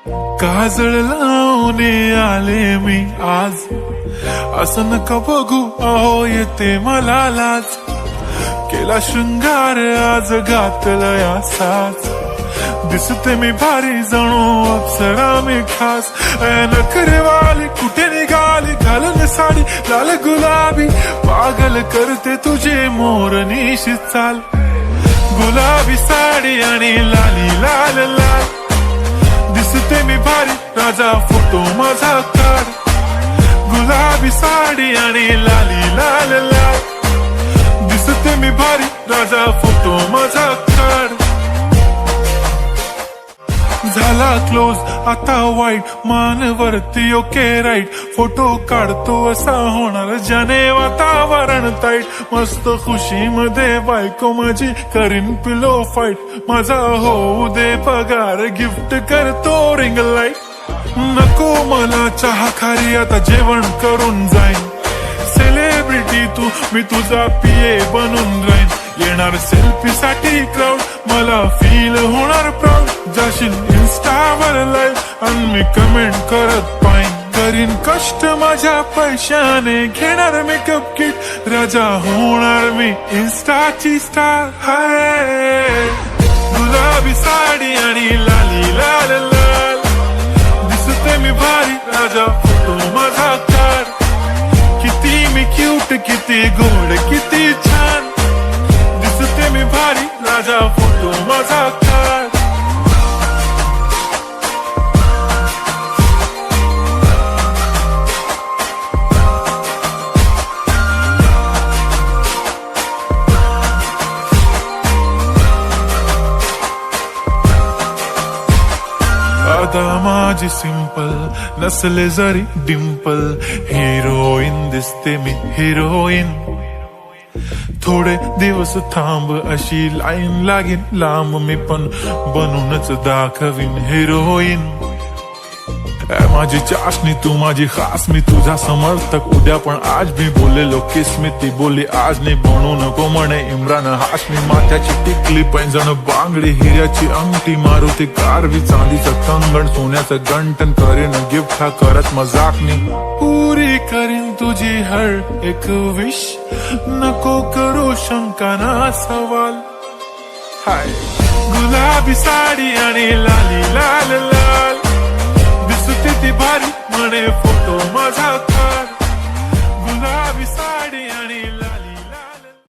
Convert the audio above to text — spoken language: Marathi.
काजळ लावून आले मी आज, असं नका बघू अहो येते मला लाज. केला शृंगार आज घातलाय असाच, दिसते मी भारी जणू अप्सरा मी खास. नखरेवाली कुठे निघाली घालून साडी लाल गुलाबी, पागल करते तुझे मोरनीशी चाल. गुलाबी साडी आणि लाली लाल लाल, दिसते मी भारी राजा फोटो माझा काढ. गुलाबी साडी आणि लाली लाल लाल, दिसते मी भारी राजा फोटो माझा काढ. झाला क्लोज आता वाईट, मानवरती ओके राईट. फोटो काढतो असा होणार ज्याने वातावरण ताईट. मस्त खुशी मध्ये बायको माझी करीन पिलो फाईट. माझा होऊ दे पगार गिफ्ट करतो रिंग लाईट. नको मला चहा खारी आता जेवण करून जाईन. सेलिब्रिटी तू मी तुझा पिये बनून राहीन. येणार सेल्फी साठी क्राऊड मला फील होणार प्राऊड. जाशील इन्स्टावर लाईव्ह आणि मी कमेंट करत पाईन. करीन कष्ट माझ्या पैशाने घेणार मेकअप किट. राजा होणार मी इन्स्टाची स्टार. हाय गुलाबी साडी आणि लाली लाल लाल, दिसते मी भारी राजा फोटो माझा काढ. किती मी क्यूट किती गोड किती छान, दिसते मी भारी राजा फोटो माझा काढ. आता माझी सिंपल नसले जरी डिंपल, हिरोईन दिसते मी हिरोईन. थोडे दिवस थांब अशी लाईन लागेल लांब, मी पण बनूनच दाखवीन हिरोईन. माझी चाशनी तू माझी खास, मी तुझा समर्थक उद्या पण आज. मी बोलेलो किस मी ती बोली आज नाही. बनू नको म्हणे इम्रान हाशमी. माथ्याची टिकली पैंजण बांगडी, हिऱ्याची अंगठी मारुती कारवी. चांदीचं कंगण सोन्याचं गंटन, करीन गिफ्ट हा करत मजाकनी. पुरी करीन तुझी हर एक विश, नको करू शंका ना सवाल. हाय गुलाबी साडी आणि लाली लाल लाल, दिसते ती भारी म्हणे फोटो माझा काढ.